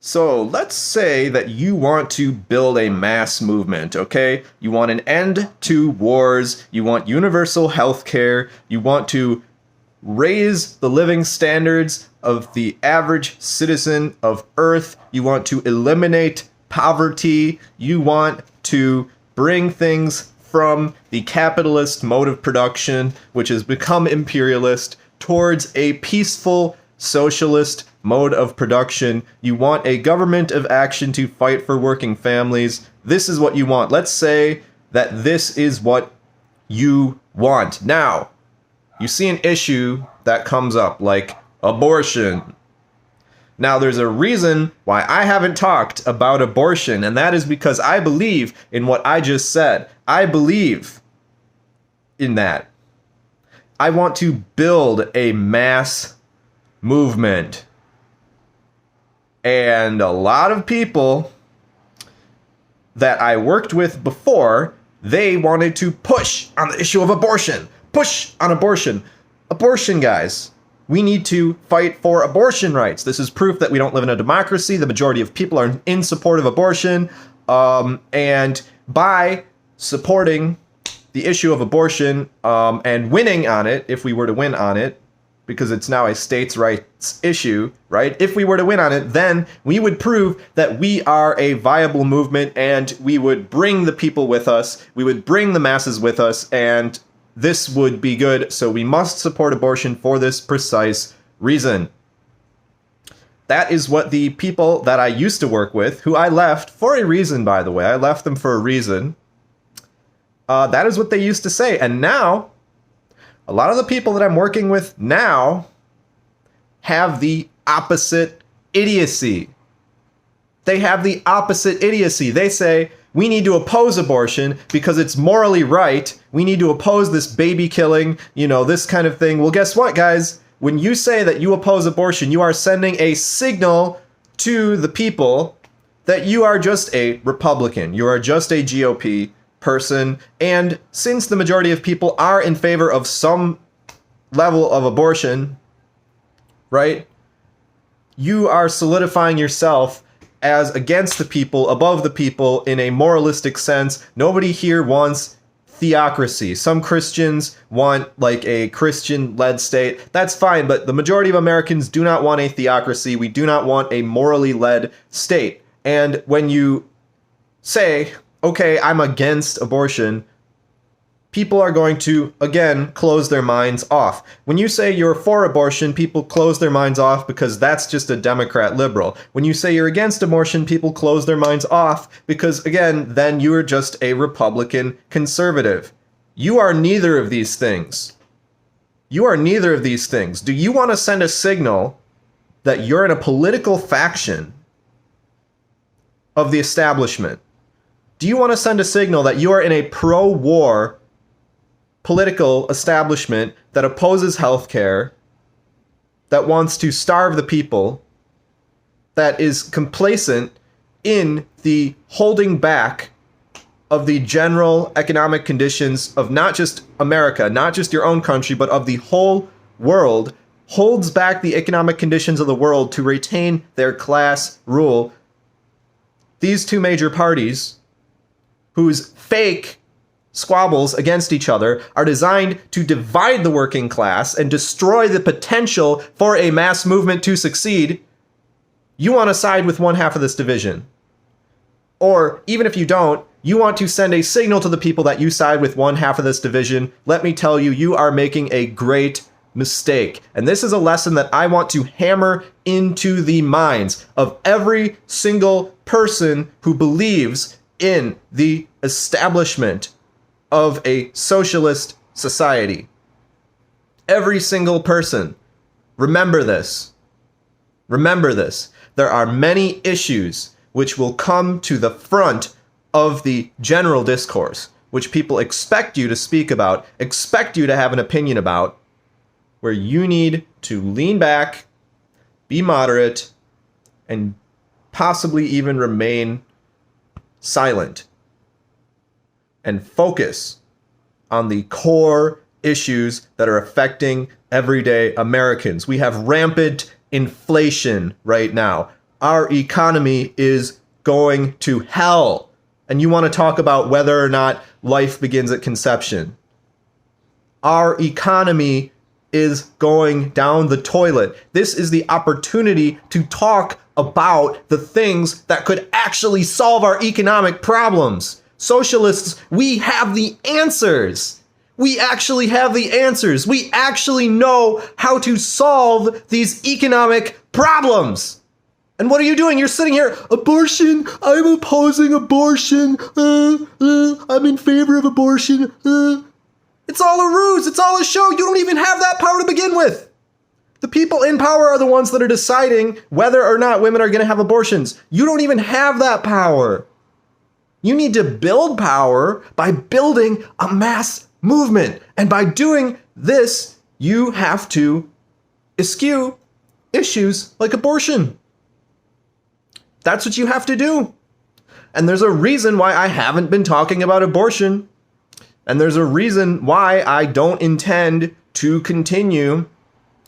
So let's say that you want to build a mass movement, okay? You want an end to wars, you want universal health care, you want to raise the living standards of the average citizen of Earth, you want to eliminate poverty, you want to bring things from the capitalist mode of production, which has become imperialist, towards a peaceful socialist mode of production. You want a government of action to fight for working families. This is what you want. Let's say that this is what you want. Now, you see an issue that comes up, like abortion. Now, there's a reason why I haven't talked about abortion, and that is because I believe in what I just said. I believe in that. I want to build a mass movement. And a lot of people that I worked with before, they wanted to push on the issue of abortion. Push on abortion. Abortion, guys. We need to fight for abortion rights. This is proof that we don't live in a democracy. The majority of people are in support of abortion. And by supporting the issue of abortion and winning on it, if we were to win on it, because it's now a states' rights issue, right? If we were to win on it, then we would prove that we are a viable movement and we would bring the people with us, we would bring the masses with us, and this would be good. So we must support abortion for this precise reason. That is what the people that I used to work with, who I left for a reason, by the way, I left them for a reason. That is what they used to say. And now, a lot of the people that I'm working with now have the opposite idiocy. They have the opposite idiocy. They say, we need to oppose abortion because it's morally right. We need to oppose this baby killing, this kind of thing. Well, guess what, guys? When you say that you oppose abortion, you are sending a signal to the people that you are just a Republican. You are just a GOP person, and since the majority of people are in favor of some level of abortion, right, you are solidifying yourself as against the people, above the people in a moralistic sense. Nobody here wants theocracy. Some Christians want like a Christian-led state. That's fine, but the majority of Americans do not want a theocracy. We do not want a morally led state. And when you say, okay, I'm against abortion, people are going to, again, close their minds off. When you say you're for abortion, people close their minds off because that's just a Democrat liberal. When you say you're against abortion, people close their minds off because, again, then you're just a Republican conservative. You are neither of these things. You are neither of these things. Do you want to send a signal that you're in a political faction of the establishment? Do you want to send a signal that you are in a pro-war political establishment that opposes healthcare, that wants to starve the people, that is complacent in the holding back of the general economic conditions of not just America, not just your own country, but of the whole world, holds back the economic conditions of the world to retain their class rule? These two major parties, whose fake squabbles against each other are designed to divide the working class and destroy the potential for a mass movement to succeed, you want to side with one half of this division. Or even if you don't, you want to send a signal to the people that you side with one half of this division. Let me tell you, you are making a great mistake. And this is a lesson that I want to hammer into the minds of every single person who believes in the establishment of a socialist society. Every single person. Remember this. Remember this. There are many issues which will come to the front of the general discourse, which people expect you to speak about, expect you to have an opinion about, where you need to lean back, be moderate, and possibly even remain silent and focus on the core issues that are affecting everyday Americans. We have rampant inflation right now. Our economy is going to hell. And you want to talk about whether or not life begins at conception. Our economy is going down the toilet. This is the opportunity to talk about the things that could actually solve our economic problems. Socialists, we have the answers. We actually have the answers. We actually know how to solve these economic problems. And what are you doing? You're sitting here, abortion, I'm opposing abortion, I'm in favor of abortion. It's all a ruse, it's all a show. You don't even have that power to begin with. The people in power are the ones that are deciding whether or not women are going to have abortions. You don't even have that power. You need to build power by building a mass movement. And by doing this, you have to eschew issues like abortion. That's what you have to do. And there's a reason why I haven't been talking about abortion. And there's a reason why I don't intend to continue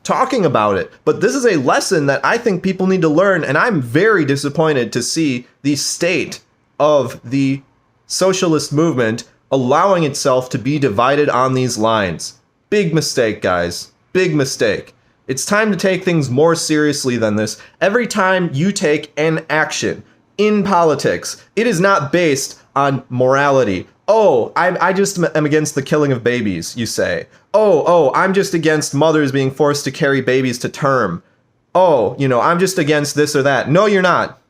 talking about it. But this is a lesson that I think people need to learn. And I'm very disappointed to see the state of the socialist movement allowing itself to be divided on these lines. Big mistake, guys. Big mistake. It's time to take things more seriously than this. Every time you take an action in politics, it is not based on morality. Oh, I just am against the killing of babies, you say. Oh, I'm just against mothers being forced to carry babies to term. Oh, I'm just against this or that. No, you're not.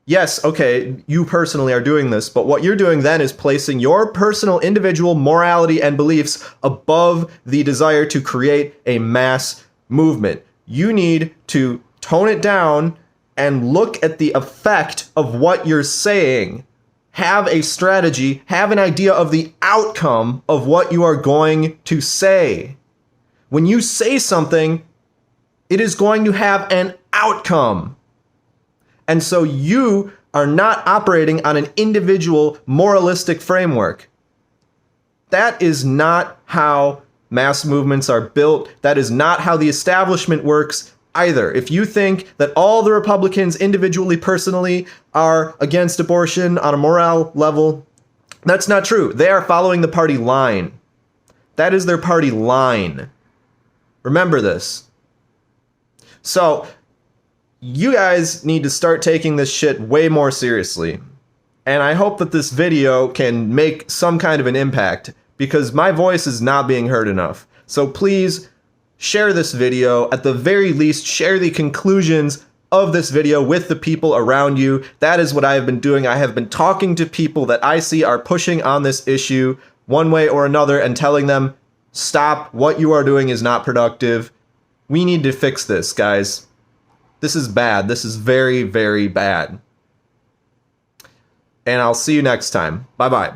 Yes, okay, you personally are doing this, but what you're doing then is placing your personal individual morality and beliefs above the desire to create a mass movement. You need to tone it down and look at the effect of what you're saying. Have a strategy, have an idea of the outcome of what you are going to say. When you say something, it is going to have an outcome. And so you are not operating on an individual moralistic framework. That is not how mass movements are built. That is not how the establishment works either. If you think that all the Republicans individually, personally, are against abortion on a morale level, that's not true. They are following the party line. That is their party line. Remember this. So, you guys need to start taking this shit way more seriously. And I hope that this video can make some kind of an impact, because my voice is not being heard enough. So please share this video. At the very least, share the conclusions of this video with the people around you. That is what I have been doing. I have been talking to people that I see are pushing on this issue one way or another and telling them, stop, what you are doing is not productive. We need to fix this, guys. This is bad. This is very, very bad. And I'll see you next time. Bye-bye.